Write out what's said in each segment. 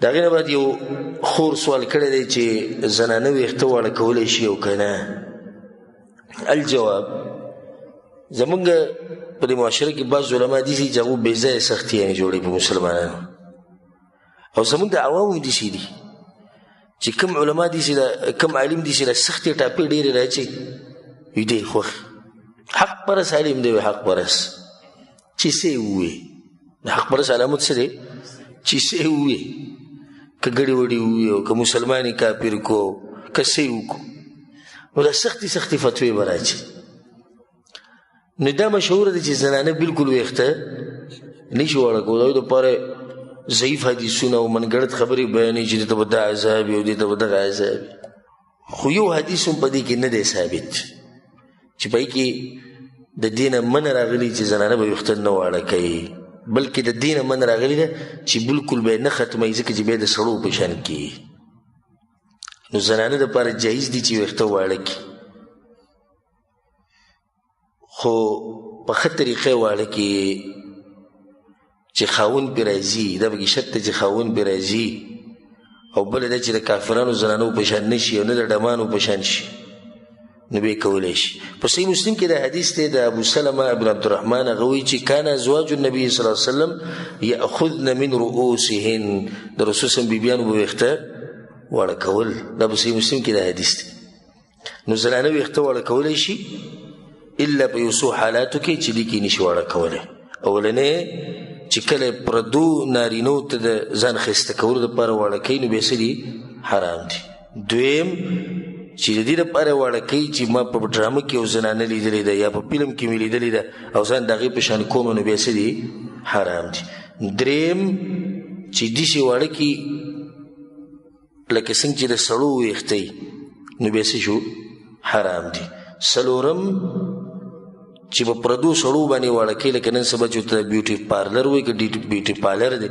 د هغې نه بعد یو خور سوال کړی دی چې زنانه ویښته واړه کولی شي او که نه. الجواب، زمونږ په دې معاشره کې بعض علما داسې چې هغو بې ځایه سختیانې جوړوي په مسلمانانو، او زمونږ د عوامو داسې دي چې کوم علما داسې کوم عالم داسې د سختې ټاپې ډېرې راچوي وي ډېر خوښ حق پرست عالم دی، حق پرست چې څه یې ووایي. د حق پرست علامت څه دی؟ چې څه یې ووایي، که ګډې وډې ووایي او که مسلمان یې کافر کو که څه یې وکړو، نو دا سختې سختې فتوې به راچوي. نو دا مشهوره ده چې زنانه بلکل ویښته نشي واړه کولی، د هغوی دپاره ضعیف حدیثونه او منګړت خبرې بیانوي چې دې ته به دا عذاب وي او دې ته به دغه عذاب وي. خو یو حدیث هم په دې کې نه دی ثابت چې په هغې کې د دې نه منع راغلي چې زنانه به ویښته نه واړه کوي، بلکې د دې نه منع راغلي ده چې بلکل به یې نه ختموي، ځکه چې بیا د سړو په شان کېږي. نو زنانه دپاره جایز دي چې ویښته واړه کړي، خو په ښه طریقه واړه کړي چې خاوند پرې راځي. دا پکې شرط دی چې خاوند پرې راځي، او بله دا چې د کافرانو زنانو په شان نه شي او نه د ډمانو په شان شي، نو به یې کولی شي. په صحیح مسلم کې د حدیث دی د ابو سلمه ابن عبدالرحمن، هغه وایي چې کان ازواج النبي صلی الله علیه وسلم یأخذن من رؤوسهن، د رسول صلی بیبیانو به ویښته واړه کول. دا په صحیح مسلم کې د حدیث دی. نو زنانه ویښته واړه کولی شي الا په یو څو حالاتو کې چې دې کې نشي واړه کولی. اولنی چې کله پردو نارینو ته د ځان ښایسته کولو دپاره واړه کوي، نو بیا څه دي؟ حرام دي. دویم چې د دې دپاره واړه کوي چې ما په ډرامه کې یو زنانه لیدلې ده یا په فلم کې مې لیدلې ده او ځان د هغې په شان کوم، نو بیا څه دي؟ حرام دي. دریم چې داسې واړه کړي لکه څنګه چې د سړو ویښته نو بیا څه شو؟ حرام دي. څلورم چې په پردو سړو باندې واړه کوي، لکه نن سبا چې ورته بیوټي پارلر وایي که بیوټي پارلر دی،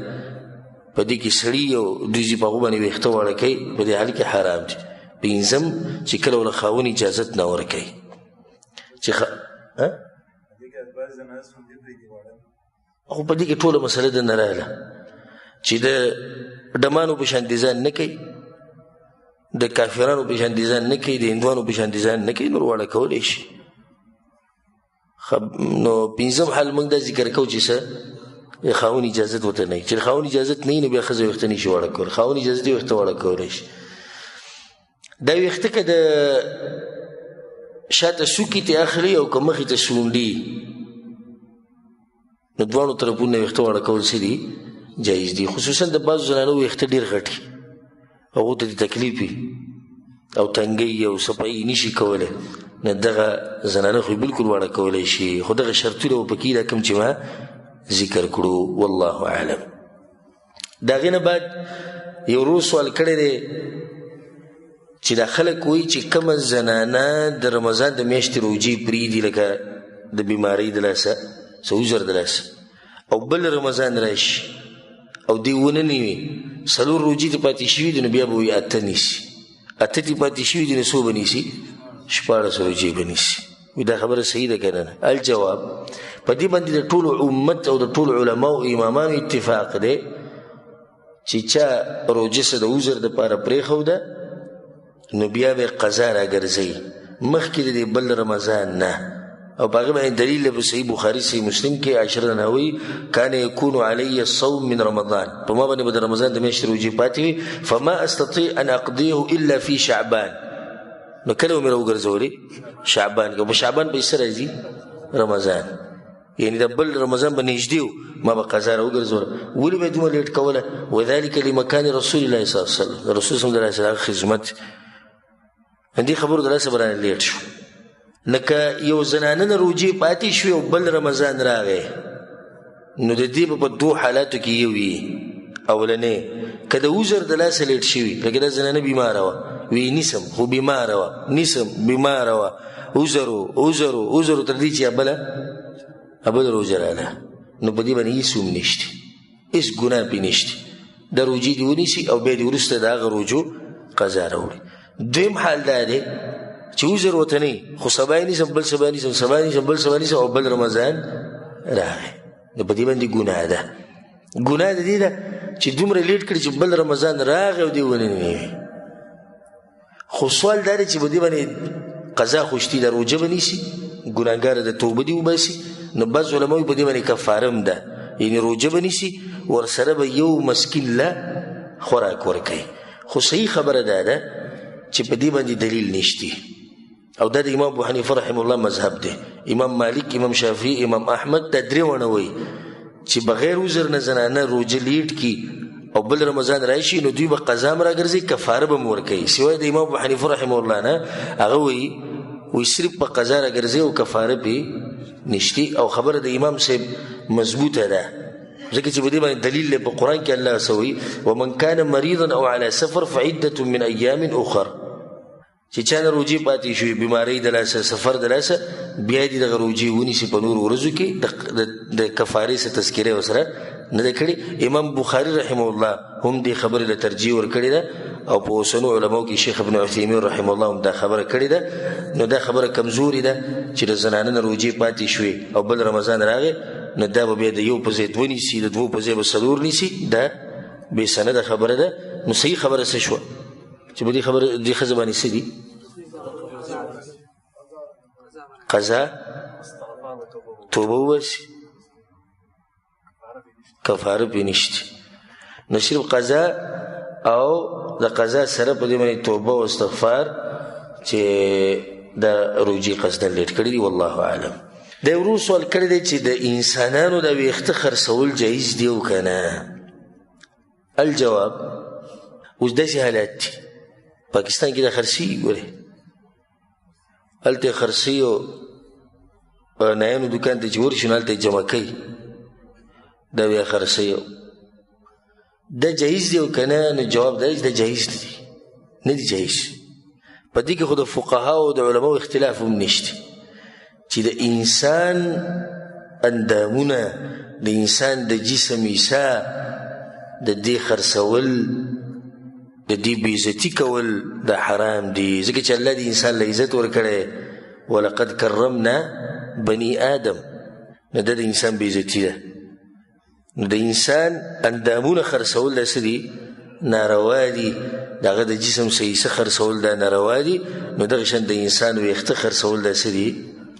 په دې کې سړي او دوی په هغو باندې ویښته واړه کوي، په دې حال کې حرام دي. پنځم چې کله له خاوند اجازت نه ورکوي چې خو په دې کې ټوله مسله ده نه راغله چې د ډمانو په شان ډیزاین نه کوي، د کافرانو په شان ډیزاین نه کوي، د هندوانو په شان ډیزاین نه کوي، نور واړه کولی شي. نو پنځم حال موږ دا ذکر کوو چې څه خاوند اجازت ورته نه وي. چې خاوند اجازت نه وي نو بیا ښځه ویښته نه شي واړه کولی. خاوند اجازت یې ویښته واړه کولی شي. دا ویښته که د شاته سوکي ته اخلي او که مخې ته شونډي، نو دواړو طرفونو نه ویښته واړه کول څه دي؟ جایز دي. خصوصا د بعضو زنانو ویښته ډېر غټ وي، هغو ته د تکلیف وي او تنګۍ او صفایي نشي کولی، نه دغه زنانه خو بلکل واړه کولی شي. خو دغه شرطونه به پکې دا کوم چې ما ذکر کړو، والله اعلم. د هغې نه بعد یو ورور سوال کړی دی چې دا خلک وایي چې کومه زنانه د رمضان د میاشتې روجې پرېږدي، لکه د بیمارۍ د لاسه څه عذر د لاسه، او بل رمضان راشي او دې ونه نه وي، 4 روجې ته پاتې شوي دي، نو بیا به وایي 8 نیسي. 8 ته پاتې شوي دي، نو څو به نیسي؟ 14 روجې به نیسي. دا خبره صحیح ده که نه؟ الجواب، په دې باندې د ټولو امت او د ټولو علماو امامانو اتفاق دی چې چا روجه څه د عذر دپاره پرېښوده، نو بیا به قضا راګرځوي مخکې د دې بل رمضان نه. او په هغې باندې دلیل په صحیح بخاري صحیح مسلم کې عائشة رضی الله عنها وایي کان یکون علی الصوم من رمضان، په ما باندې به د رمضان د میاشتې روجې پاتې وي، فما استطیع ان اقضیه الا فی شعبان. نو کله به مې راوګرځولې؟ شعبان کې. په شعبان به یې څه راځي؟ رمضان. یعنې د بل رمضان به نږدې و، ما به قضا راوګرځوله. ولې به یې دومره لیټ کوله؟ وذلک لمکان رسول الله صلی الله علیه وسلم، د رسول صلی الله علیه وسلم خدمت. دې خبرو د لاسه به رانه لیټ شو. لکه یو زنانه نه روجې پاتې شوې او بل رمضان راغی، نو د دې به په 2 حالاتو کې یو وي. اولنی که د عذر د لاسه لیټ شوي، لکه دا زنانه بیماره وه، وی نیسم خو بیماره وه، نیسم بیماره وه، عذرو تر دې چې بله روجه راله، نو په دې باندې هېڅ هم نشته، هېڅ ګناه پرې نشته. د روجې دې ونیسي او بیا دې وروسته د هغه روجو قضا راوړي. دویم حال دا دی چې عذر ورته نه وي، خو سبا یې نیسم، بل سبا نیسم، سبا نیسم، بل سبا نیسم، او بل رمضان راغی، نو په دې باندې ګناه ده. ګناه د دې ده چې دومره لیټ کړي چې بل رمضان راغی او دی ونه نیوي. خو سوال دا دی چې په دې باندې قضا خوشتي ده، روژه به نیسي، ګناهګاره ده، توبه دې وباسي. نو بعض علماوی په دې باندې کفاره هم ده، یعنې روژه به نیسي، ورسره به یو مسکین له خوراک ورکوي. خو صحیح خبره دا ده چې په دې باندې دلیل نشتی، او دا د امام ابو حنیفه رحمه الله مذهب دی. امام مالک، امام شافعي، امام احمد دا درې ونه وایي چې بغیر عذر نه زنانه روژه لیټ کی او بل رمضان راشي نو دوی به قضا هم راګرځي، کفاره به هم ورکوي. سوای د امام ابو حنیفه رحمه الله نه هغه وایي صرف په قضا راګرځي او کفاره پې نشتی. او خبره د امام صاحب مضبوطه ده، ځکه چې په دې باندې دلیل په قرآن کې الله سوي ومن كان مريضا او على سفر فعدة من ايام اخر. چې چا نه روجې پاتې شوي، بیمارۍ د لاسه، سفر د لاسه، بیا دې دغه روجې ونیسي په نورو ورځو کې، د کفارې څه تذکره ورسره نه ده کړې. امام بخاري رحمه الله هم دې خبرې له ترجیح ورکړې ده، او په اوسنو علماو کې شیخ ابن عثیمین رحمه الله هم دا خبره کړې ده. نو دا خبره کمزوري ده چې د زنانه نه روجې پاتې شوي او بل رمضان راغی نو دا به بیا د یو په ځای دوه نیسي، د دوو په ځای به څلور نیسي. دا بې سنده خبره ده. نو صحیح خبره څه شوه چې په دې خبره دې ښځه باندې څه دي؟ قضا، توبه وباسي، کفاره پې نشته. نو صرف قضا او د قضا سره په دې باندې توبه او استغفار چې د روجې قصدن لیټ کړي دي. والله اعلم. دا ورو سوال کړی دی چې د انسانانو د ویښته خرڅول جایز دي او که نه؟ الجواب، اوس داسې حالات دي پاکستان کې د خرڅي، ګورې هلته خرڅي او نایانو دکان ته چې ورشي نو هلته یې جمع کوي، دا بیا خرڅي. دا جایز دی او که نه؟ نو جواب دا چې دا جایز نه دي جایز. په دې کې خو د فقهاو او د علماو اختلاف هم نشته چې د انسان اندامونه، د انسان د جسم عیسا، د دې خرڅول، د دې بېعزتي کول دا حرام دي، ځکه چې الله دې انسان له عزت ورکړی ولقد کرمنا بني آدم. نو دا د انسان بېعزتي ده. نو د انسان اندامونه خرڅول دا څه دي؟ ناروا دي. د هغه د جسم څه خرڅول دا ناروا دي. نو دغه شان د انسان ویښته خرڅول دا څه دي؟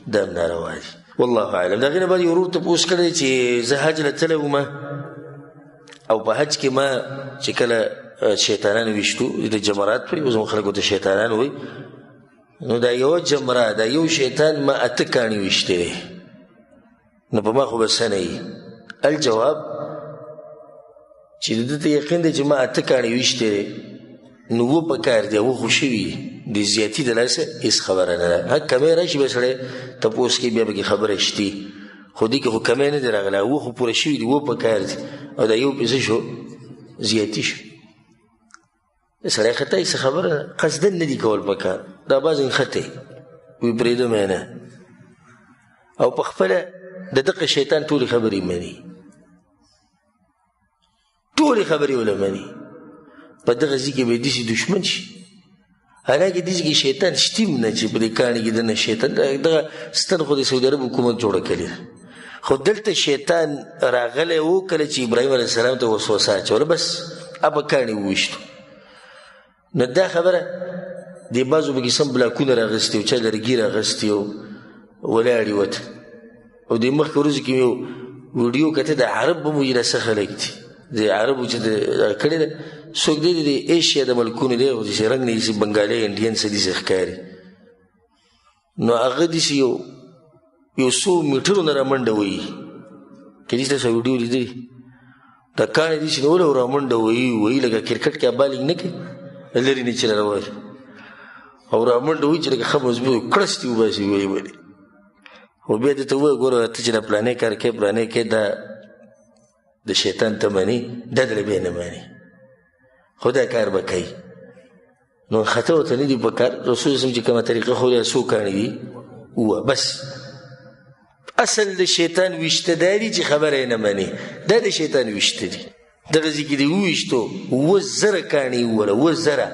دا هم ناروا دي. والله اعلم. د هغې نه بعد یو ورور تپوس کړی چې زه حج له تللی وم او په حج کې ما چې کله شیطانان ویشتو، د جمرات وایي، زموږ خلکو ته شیطانان وایي، نو دا یوه جمره، دا یو شیطان ما 8 کاڼي ویشتی دی. نو په ما خو به څه نه وي. الجواب چې د ده ته یقین دی چې ما 8 کاڼي ویشتی دی نو و په کار دی، و خو شوي د زیاتي د لاسه هېڅ خبره نه ده. کمی راشي به سړی تپوس کوي، بیا به کې خبره شتي، خو دې کې خو کمی نه دی راغلی، و خو پوره شوي دي، و په کار دی، او دا یو پې څه شو؟ زیاتي شو. سړی خطا څه خبره ده، قصدن نه دي کول په کار. دا بعض نښتې وي پرېږدم یې نه، او په خپله د دغه شیطان ټولې خبرې مني، ټولې خبرې ونه مني. په دغه ځای کې به یې داسې دشمن شي، حالانکې داسې کې شیطان شتیم نه چې په دې کاڼي کې دننه شیطان. دغه ستن خو د سعودي عرب حکومت جوړه کړې ده، خو دلته شیطان راغلی و کله چې ابراهیم علیه السلام ته وسوسه اچوله، بس په کاڼي وویشتو. نو دا خبره دې بعضو پکې سم بلاکونه راغستي او چا لرګي راغستي او ولاړې وته. او د مخکې ورځو کې یو ویډیو کته د عرب به مو څه خلک دي، د عربو چې کړې ده څوک دی د ایشیا د ملکونو دی، او داسې رنګ نه داسې بنګالي انډین څه داسې ښکاري. نو هغه داسې یو څو میټرو نه رامنډه وهي، که داسې تاسو ویډیو لیدلي، دا کاڼي داسې نه ولې رامنډه وهي لکه کرکټ کې بالینګ نه کوي، لرې نه چې راوایي او رامنډه وهي چې لکه ښه مضبوط کړس دې وباسي ویې ولې. خو بیا دې ته ووایه ګوره ته چې دا پلانې کار کوې پلانې کوې، دا د شیطان ته مني، دا دله بیا نه مني، خو دا کار به کوي. نو خطا ورته نه دي په کار. رسول اسلام چې کومه طریقه ښودله څو کاڼي دي؟ اووه. بس اصل د شیطان ویشته دا دي چې خبره یې نه مني، دا د شیطان ویشته دي. دغه ځای کې دې وویشتو 2000 کاڼي ووله، 2000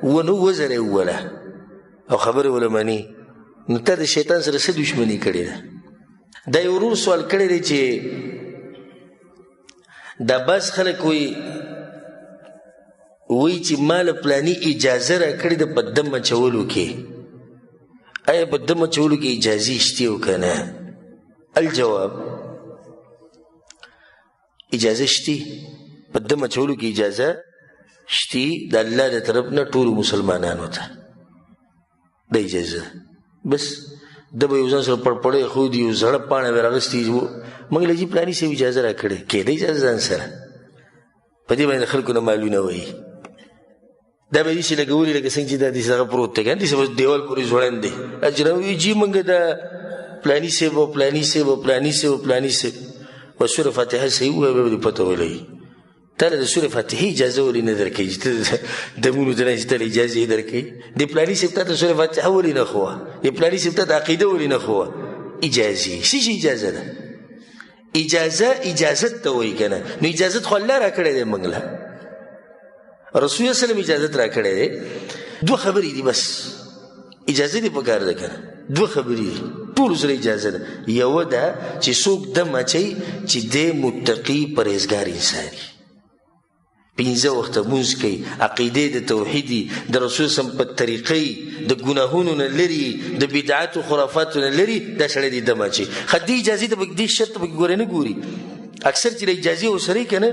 ونه 2000 یې ووله او خبرې ونه مني، نو تا د شیطان سره څه دشمني کړې ده؟ دا یو ورور سوال کړی دی چې دا بعض خلک وایي چې ما له پلاني اجازه راکړې ده په دم اچولو کې. آیا په دم اچولو کې اجازې شتې او که نه؟ الجواب اجازه شتې، په دم اچولو کې اجازه شتې د الله د طرف نه ټولو مسلمانانو ته د اجازه. بس ده به یو ځان سره پړپړی ښودي، یو زړه پاڼه به راغستي، موږ له جي پلاني صاحب اجازه راکړې، کېده اجازه ځان سره. په دې باندې د خلکو نه مالونه وایي. دا به داسې لګولي لکه څنګه چې دا داسې هغه پروت دی که نه، داسې به دیوال پورې ځوړند دی. اجرا وایي جي موږ دا پلاني صاحب او پلاني صاحب او پلاني صاحب او پلاني صاحب و سوره فاتحه صحیح ووایه به دې پته ولګي. تا له د سورې فاتحې اجازه ولې نه درکوي چې ته دمونو ته نه چې ته له اجازې یې درکوي؟ د پلاني صاحب تا ته سورې فاتحه ولې نه ښووه؟ د پلاني صاحب تا ته عقیده ولې نه ښووه؟ اجازې څه شي اجازه ده؟ اجازت ته وایي که نه. نو اجازت خو الله را کړی دی موږ له، رسول الله سلم اجازت را کړی دی. دوه خبرې دي بس، اجازه دې پکار ده که نه؟ دوه خبرې دي، ټولو سره اجازه ده. یوه ده چې څوک دم اچوي چې دی متقي پرهیزګار انسان وي، 5 وخته مونځ کوي، عقیدې د توحیدي د رسول سم په طریقې د ګناهونو نه لري، د بدعاتو خرافاتو نه لري، دا سړی دې دم اچوي. خو دې اجازې ته دې شرط ته پکې ګورې نه ګوري. اکثر چې د اجازې ورسره که نه،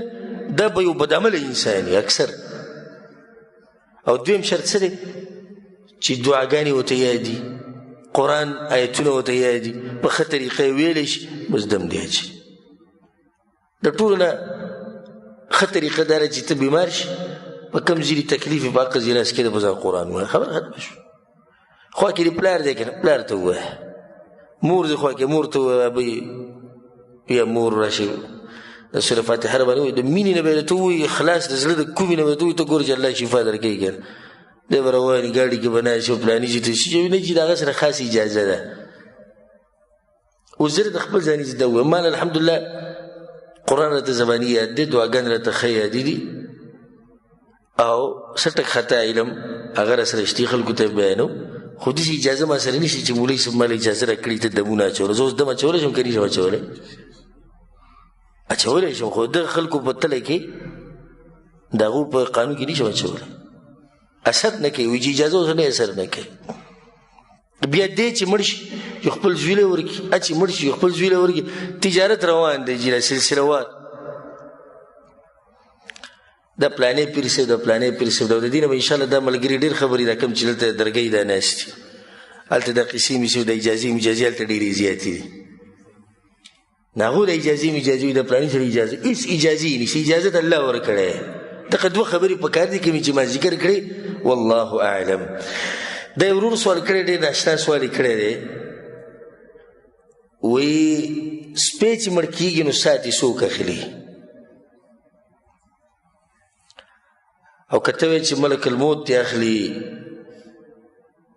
دا به یو بدعمله انسان وي اکثر. او دویم شرط څه دی؟ چې دعاګانې ورته یادي، قرآن آیتونه ورته یادي، په ښه طریقه یې ویلی شي، بس دم دی اچوي. د ټولو نه ښه طریقه دا ده چې ته بیمار شي، په کوم ځینې تکلیف یې په حق ځیلاس کې ده په ځان قرآن ووایه، خبره ختمه شوه. خوا کې دې پلار دی که نه، پلار ته ووایه. مور دې خوا کې مور ته ووایه، یا مور راشي د سوره فاتحه را باندې وایي، د مینې نه به یې درته ووایي، اخلاص د زړه د کومې نه به درته ووایي، ته ګوره چې الله شفا درکوي که نه. دی به رواني ګاډي کې به ناست او پلاني چې ته شي نه چې د هغه سره خاص اجازه ده. اوس زه د خپل ځاني زده ووایم، ما الحمدلله قرآن راته زباني یاد دی، دعاګانې راته ښه یادې دي، او څه ټک خطا علم هغه راسره شتي خلکو ته بیانو. خو داسې اجازه ما سره نشته چې مولوي صاحب ما له اجازه راکړي ته دمونه اچوله. زه اوس دم اچولی شم که نشم اچولی؟ اچولی شم، خو دغه خلکو په تله کې د هغو په قانون کې نشم اچولی. اثر نه کوي، وایي چې اجازه اوس نه اثر نه کوي. بیا دی چې مړ شي چې خپل زوی له ورکړي، چې مړ شي خپل زوی له ورکړي، تجارت روان دی جیله سلسله وار. دا پلانې پیر صاحب، دا پلانې پیر صاحب، د دې نه به انشاءالله دا ملګري ډېر خبرې دا کوم چې دلته درګۍ دا ناست دي، هلته دا قیسې میسې د اجازې مجازې هلته ډېرې زیاتې دي. د هغو د اجازې مجازې وي، د پلانې سره اجازه هېڅ اجازې یې نشته، اجازت الله ورکړی. دغه دوه خبرې په کار دي کومې چې ما ذکر کړې، والله اعلم. دا یو ورور سوال کړی، ډېر ناشنا سوال یې کړی دی. وایي سپی چې مړ کېږي نو ساعت یې څوک اخلي؟ او که ته وایې چې ملک الموت یې اخلي،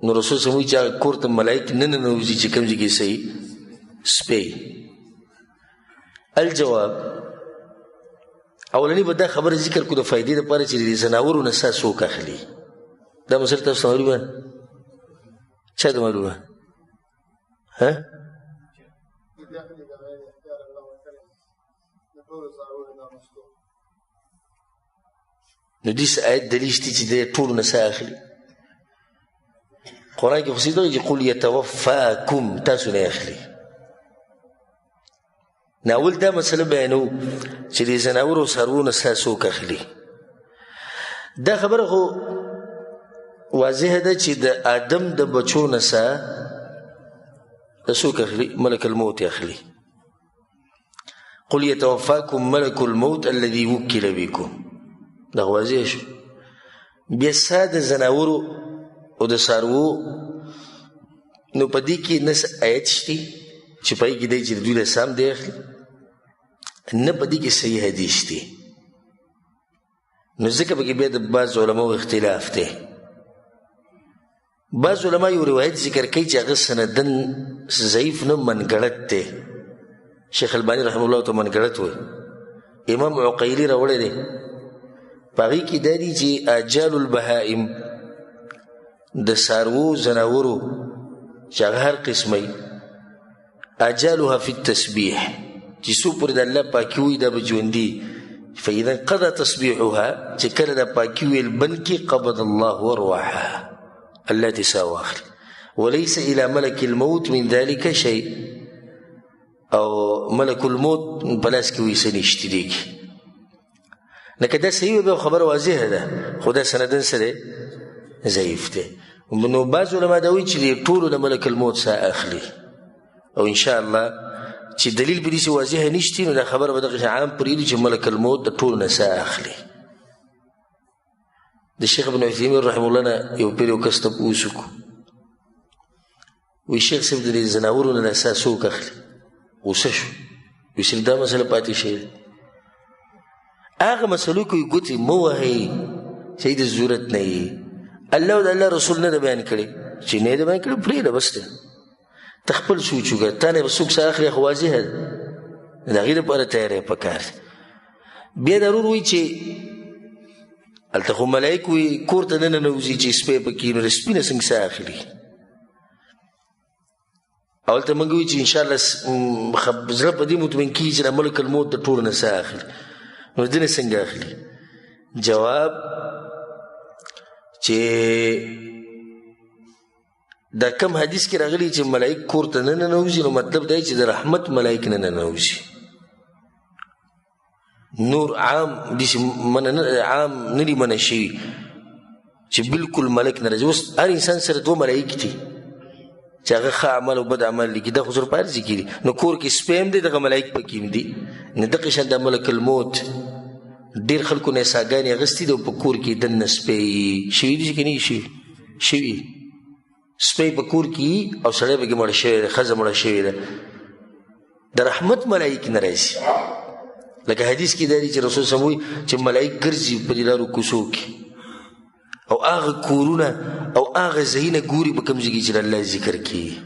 نو رسول صلی وایي چې هغه کور ته ملایک نه ننوځي چې کوم ځای کې صحیح سپی. الجواب اولنی به دا خبره ذکر کړو د فایدې دپاره چې د ځناورو نه سا څوک اخلي. دا مسله تاسو ته معلومه؟ چا ته معلومه؟ نو دې آیت دلیل شته چې د ټولو نه سا اخلي. قرآن کې خو صدق چې قل یتوفاکم، تاسو نه اخلي. ناول دا مسله بیانو چې د ځناورو څارویو نه سا څوک اخلي. دا خبره خو واضحه ده چې د آدم د بچو نه سا څوک اخلي؟ ملک الموت اخلي. قل یتوفاکم ملک الموت الذي وکل بکم، دا واضح شو. بیا سا د ځناورو او د څارویو نو په دې کې نه آیت شته چې په کې دی چې دوی له سام دی اخلي، نه په دې کې صحیح حدیث دی. نو ځکه په کې بیا د بعض علماو اختلاف دی. بعض علما یو روایت ذکر کوي چې هغه سندن ضعیف نه منګړت دی. شیخ البانی رحمه الله ته منګړت وایي. امام عقیلی راوړی دی، په هغې کې دا دي چې آجال البهائم، د څاروو ځناورو چې هغه هر قسمه اجالها فی التسبیح، چې څو پورې د الله پاکي وي دا به ژوندي فإذا قضى تصبيحها چې کله د پاکي ویل بند کې قبض الله ارواحها الله دې ساه واخلي وليس إلى ملك الموت من ذلك شيء او ملك الموت په لاس کې ویسه نشته دی لکه دا صحیح به خبر واضحه ده خو دا سندن سره ضعیف دی نو بعض علما دا وایي چې ټولو د ملک الموت ساه اخلي او ان شاء الله چې دلیل به دې واضحه نشته نو دا خبره به دغه عام پرېږدي چې ملک الموت د ټولو نه ساه اخلي د شیخ ابن عثیمین رحمه الله نه یو پیر یو کس تپوس وکړو وایي شیخ صاحب د ځناورو نه ساه څوک اخلي غوسه شو وایي صرف دا مسله پاتې شوې ده هغه مسلو کوي ګوتې مه وهئ چې د ضرورت نه یي الله او د الله رسول نه ده بیان کړی چې نه ده بیان کړی پرېږده بس ده ته خپل سوچ وکړه تا نه به څوک څه اخلي خو واضحه ده د هغې لپاره تیاری پکار بیا ضرور وایي چې هلته خو ملایک وایي کور ته ننوځي چې سپی پکې نو د سپي نه څنګه څه اخلي او هلته موږ وایي چې انشاءالله زړه په دې مطمئن کېږي چې د ملک الموت د ټولو نه څه اخلي نو د نه څنګه اخلي جواب چې دا کم حدیث کې راغلی چې ملائک کور ته نه ننوځي نو مطلب دی چې د رحمت ملائک نه ننوځي نور عام عام نه دي منع شوي چې بالکل ملک نه راځي اوس هر انسان سره دوه ملائک دي چې هغه ښه عمل او بد عمل لیکي دا خو زر په هر ځای کې دي نو کور کې سپی هم دی دغه ملائک پکې هم دي نو دغه شان د ملک الموت ډېر خلکو نه ساګانې اخیستي دي او په کور کې دننه سپی شوي دي چې که نه شوي سپی په کور کې او سړی پکې مړه شوی دی ښځه مړه شوې ده د رحمت ملایک نه راځي لکه حدیث کې دا دی چې رسول صلی الله علیه وسلم وایي چې ملایک ګرځي په دې لارو کوڅو کې او هغه کورونه او هغه ځایونه ګوري په کوم ځای کې چې د الله ذکر کېږي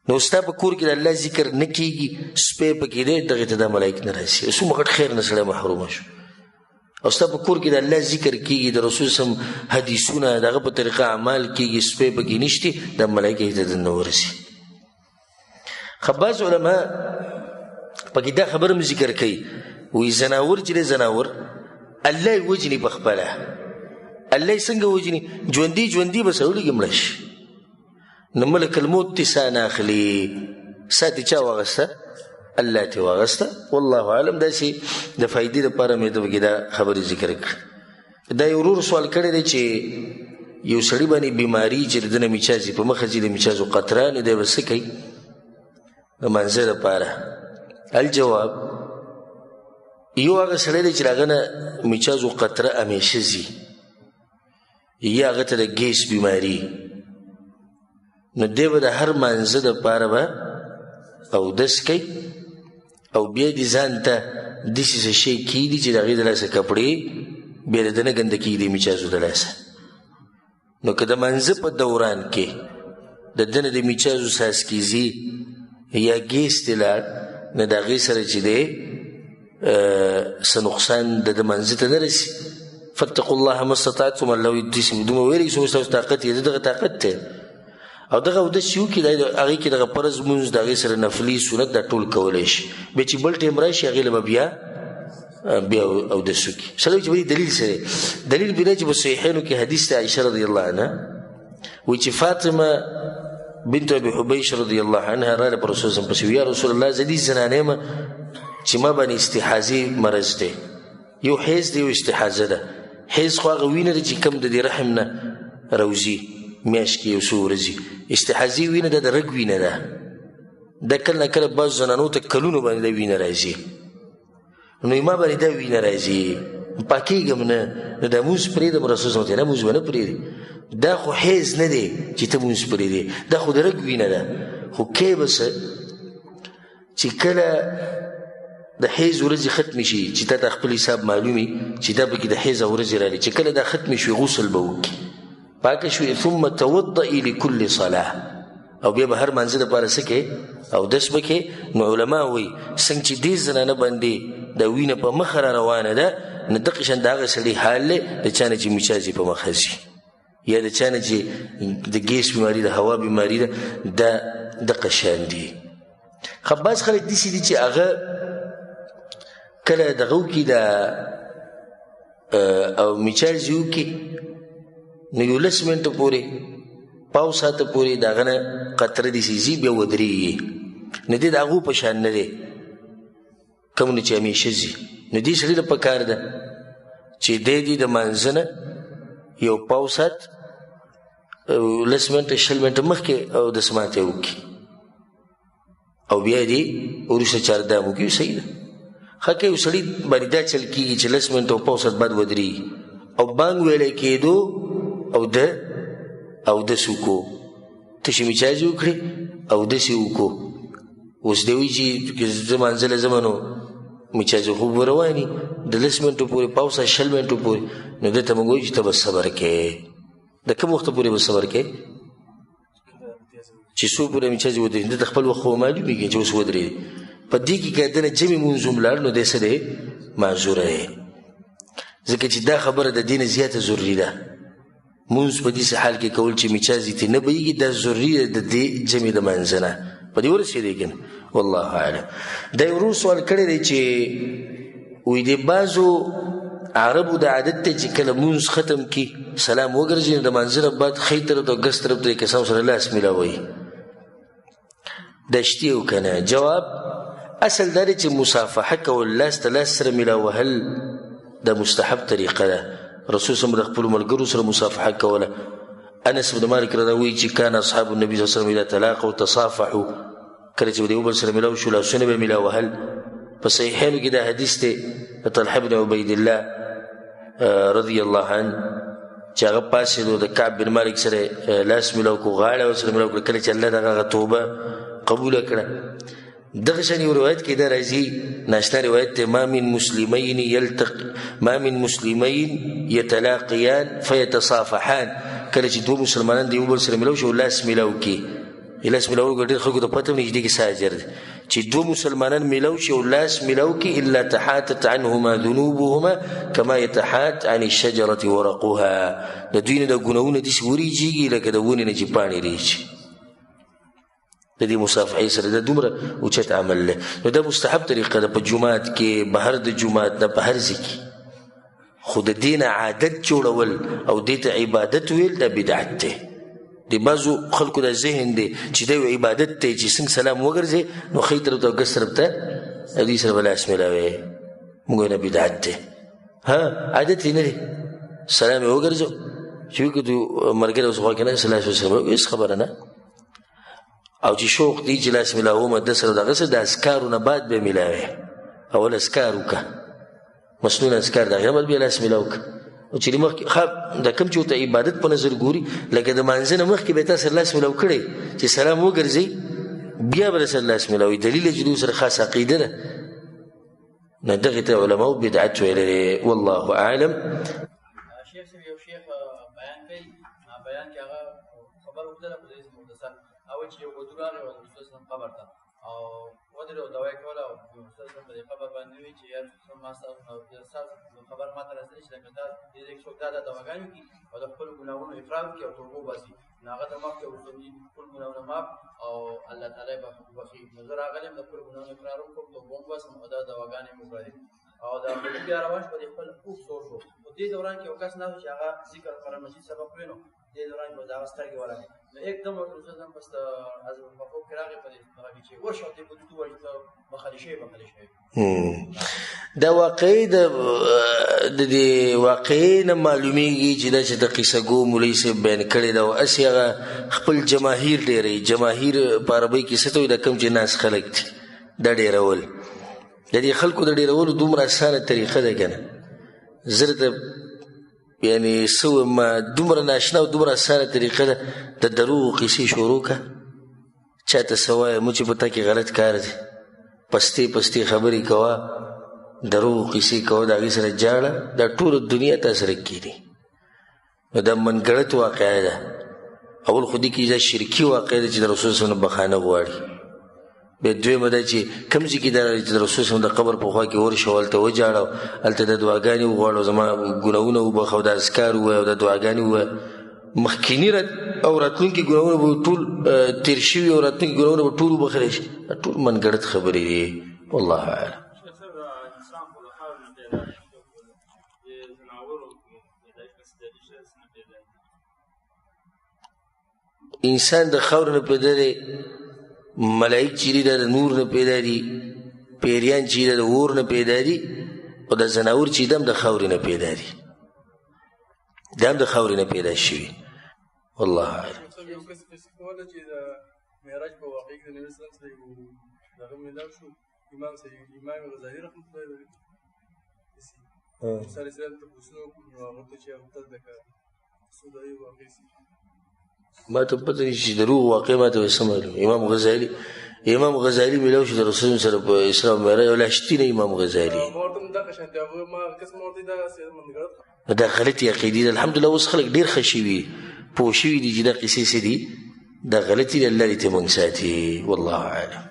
نو ستا په کور کې د الله ذکر نه کېږي سپی پکې دی دغې ته دا ملایک نه راځي څومره غټ خیر نه سړی محرومه شو او ستا په کور کې د الله ذکر کېږي د رسول سم حدیثونه د هغه په طریقه اعمال کېږي سپی پکې نشتي دا ملایکه یې ته دننه ورسي خو بعض علما پکې دا خبره هم ذکر کوي وایي ځناور چې دی ځناور الله یې وجني په خپله الله یې څنګه وجني ژوندي به سړي کې مړه شي نو ملک الموت دې ساه نه اخلي ساه دې چا واغسته الله ته واغسته والله عالم داسې د فایدې لپاره مې د دا خبرې ذکر کړ دا یو ورور سوال کړی دی چې یو سړي باندې بیماري چې د نه میچازي په مخه ځي د میچازو قطره نو دی به څه کوي د منځه لپاره الجواب یو هغه سړی دی چې د هغه نه میچازو قطره همیشه ځي یا هغه ته د ګیس بیماري نو دی به د هر منځه دپاره به اودس کوي او بیا دې ځان ته داسې څه شی کېږدي چې د هغې د لاسه کپړې بیا د ده نه ګنده کېږي د میچازو د لاسه نو که د منځه په دوران کې د ده نه د میچازو څاڅکي ځي یا ګیس دې لاړ نو د هغې سره چې دی څه نقصان د ده منځه ته نه رسي فاتقوا الله ما استطعتم الله وایي داسې دومره ویرېږي څومره ستاسو طاقت یې دغه طاقت دی او دغه اودس چې وکړي هغې کې دغه فرض لمونځ د هغې سره نفلي سنت دا ټول کولی شي بیا چې بل ټایم راشي هغې له به بیا اودس وکړي سړی چې په دې دلیل سره دلیل بیا چې په صحیحینو کې حدیث دی عایشه رضی الله عنها وایي چې فاطمه بنت ابي حبیش رضی الله عنها راله پر رسول صلی الله علیه وسلم یا رسول الله زه دې زنانه یم چې ما باندې استحاضې مرض دی یو حیض دی یو استحاضه ده حیض خو هغه وینه ده چې کوم د دې رحم نه روځي میاشت کې یو څو ورځې استحاضې وینه ده د رګ وینه ده دا کله نه کله بعضو زنانو ته کلونو باندې دا وینه راځي نو ما باندې دا وینه راځي پاکېږم نه نو دا مونځ پرېږدم رسول صلی الله علیه وسلم مونځ به نه پرېږدي دا خو حیض نه دی چې ته مونځ پرېږدې دا خو د رګ وینه ده خو کې به څه چې کله د حیض ورځې ختمې شي چې تا ته خپل حساب معلومي چې دا پکې د حیض ورځې راغلي چې کله دا ختمې شوي غسل به وکړي پاکه شوې ثم توضئي لكل صلاه او بیا به هر منځه دپاره څه کوې اودس به کوې نو علما وایي څنګه چې دې زنانه باندې دا وینه په مخه را روانه ده نو دقه شان د هغه سړي حال دی د چا نه چې میچازې په مخه ځي یا د چا نه چې د ګیس بیماري د هوا بیماري ده دا دقه شان دي خو بعض خلک داسې دي چې هغه کله دغه وکړي دا او میچاژ یې وکړي نو 11 منټه پورې پاو ساعته پورې د هغه نه قطره داسې ځي بیا ودرېږي نو دې د هغو په شان نه دی کومونه چې همیشه ځي نو دې سړي له پکار ده چې دی د لمانځه نه یو پاو ساعت 10 منټه 20 منټه مخکې اودس ماتی وکړي او بیا دې وروسته چاردام وکړي صحیح ده ښه که یو سړي باندې دا چل کېږي چې 10 منټه او پاو ساعت بعد ودرېږي او بانګ ویلی کېدو او اودس وکړو تشې میچاژ وکړې اودس یې وکړو اوس دی وایي چې زه مانځه له ځمه نو میچاژ خوب به رواني د 10 منټو پورې پاو ساعت 20 منټو پورې نو ده ته موږ وایو چې ته به صبر کوې د کوم وخته پورې به صبر کوې چې څو پورې میچاژ ودرېږي ده ته خپل وخت خو معلومېږي چې اوس ودرېږي په دې کې که دنه جمع مونځ هم لاړ نو دی څه دی معذوره دی ځکه چې دا خبره د دې نه زیاته ضروري ده مونځ په دې حال کې کول چې میچاژ یې نه بهیږي دا ضروري ده د دې جمع د منځه نه په دې ورسېدی که نه والله اعلم دا یو ورو سوال کړی دی چې وایي د بعضو عربو د عادت دی چې کله مونځ ختم کړي سلام وګرځي نو د منځه نه بعد ښی طرف ته او ګس طرف ته یې کسانو سره لاس میلاووي دا شتي او که نه جواب اصل دا دی چې مصافحه کول لاس ته لاس سره میلاوهل دا مستحب طریقه ده رسول صلی الله د خپلو ملګرو سره مصافحه کوله انس بن مالک رضی الله عنه چې کان اصحاب النبي صلی الله علیه وسلم اذا تلاقوا تصافحوا کله چې د یو بل سره میلاو شو لاسونه به میلاوهل په صحیحینو کې دا حدیث دی د طلحه بن عبید الله رضی الله عنه چې هغه پاڅېدو د کعب بن مالک سره لاس میلاو کړو غاړه ورسره میلاو کړه کله چې الله د هغه توبه قبوله کړه دغه شان یو روایت کې دا راځي ناشنا روایت دی ما من مسلمین یتلاقیان فیتصافحان کله چې 2 مسلمانان د یو بل سره میلاو شي او لاس میلاو کړي لاس میلاو کړي ډېر خلکو ته پته هم نږدې کې څه اجر دی چې 2 مسلمانان میلاو شي او لاس میلاو کړي الا تحاتت عنهما ذنوبهما کما یتحات عن الشجرة ورقها د دوی نه د ګناهونه داسې وریجېږي لکه د ونې نه چې پاڼې ریجي د دې مصافحې سره دا دومره اوچت عمل دی نو دا مستحب طریقه ده په جومات کې بهر د جومات نه په هر ځای کې خو د دې نه عادت جوړول او دې ته عبادت ویل دا بدعت دی د بعضو خلکو دا ذهن دی چې دا یو عبادت دی چې څنګه سلام وګرځې نو ښی طرف ته او ګس طرف ته دوی سره به لاس میلاوې موږ نه بدعت دی ها عادت یې نه دی سلام یې وګرځو چې وکړو ملګری اوس خوا کې نه سلام هېڅ خبره نه او چې شوق دی چې لاس میلاومه ده سره دغه سره د اذکارو نه بعد به میلاوې اول اذکار وکړه مسنون اذکار د هغې نه بعد بیا لاس میلاو کړه او چې مخکې دا کوم چې ورته عبادت په نظر ګوري لکه د مانځه نه مخکې به یې تا سره لاس میلاو کړی چې سلام وګرځئ بیا به سره لاس میلاوي دلیل چې دوی سره خاص عقیده ده نو دغې ته علماو بدعت ویلی دی والله اعلم شیخ صاحب یو شیخ بیان کوي بیان کې هغه خبر وکړله په دې مختصر او چې یو ودو راغی او د رسول صلی قبر ته او ودرې او دوا یې کوله او رسول صلی په دې قبر باندې وي چې یا رسول ما ستاسو خبر ماته رسېدلی چې لکه دا دې کې څوک دا دواګانې وکړي او د خپلو ګناهونو اقرار وکړي او توبه وباسي نو هغه د مخکې ورته خپل ګناهونه معاف او الله تعالی به بخښي نو زه راغلی یم د خپلو ګناهونو اقرار وکړم توبه وباسم او دا دواګانې مې وکړلې او دا بیا روان شو په خپل اوږد سور شو په دې دوران کې یو کس ناست و چې هغه ذکر قرآن مجید سبق ویلو دې دوران کې د هغه سترګې ورغلې نو एकदम رسول صلی پس از مفهوم کې راغی په دې هغه چې ورشه دې په دوه وجه مخالي شي دا واقعي د دې واقعي نه معلومیږي چې دا چې د قصه ګو مولوي صاحب بیان کړی دا او اسې هغه خپل جماهیر ډېرې جماهیر په عربۍ کې څه ته وایي دا کوم چې ناس خلک دي دا ډېرول د دې خلکو د ډېرولو دومره اسانه طریقه ده که نه زه درته یعنې څه وایم دومره ناشنا او دومره اسانه طریقه ده د دروغو قصې شروع که چا ته څه وایه مو چې په تا کې غلط کار دی پستې پستې خبرې کوه دروغ قصې کوه د هغې سره جاړه دا ټوله دنیا تا سره کېږي نو دا منګړت واقعه ده اول خو دې کې دا شرکي واقعه ده چې د رسول صلی الله بخانه غواړي بیا دویمه ده چې کوم ځای کې دا چې د رسول صلی د قبر په خوا کې ورشو هلته وجاړه هلته د دعاګانې وغواړو زما ګناهونه وبخه او د اذکار ووایه او د دعاګانې ووایه مخکینی او راتلونکي ګناهونه به ټول تیر شوي او راتلونکي ګناهونه به ټول وبخلی شي ټول منګړت خبرې دي والله اعلم انسان خو د انسان د خاور نه پیدا دی، ملائک چې دي د نور نه پیدا دي، پیریان چې د اور نه پیدا دي، او د زناور چې دم د خاور نه پیدا دي، دم د خاور نه پیدا شوي. والله اعلم. یو کس کوله چې د معراج په واقع کې د نبی صلی الله علیه وسلم دغه ملاو شو، امام غزالی رحمۃ الله علیه موسی علیه السلام ته پوښتنه وکړه، هغه ته چې هغه دغه سودایي واقع سي ما ته پته نشي دروغ واقع ما ته وسه معلوم. امام غزالی ملاو شو د رسول سره په اسراء او معراج، ولا شتینه امام غزالی ورته دغه شان دی. هغه ما کس مورته دا منګړ دا غلطي عقیدې ده. الحمدلله اوس خلک ډېر ښه شوي، پوه شوي دي چې دا قصې څه دي، دا غلطي دي. الله دې ته موږ ساتي. والله اعلم.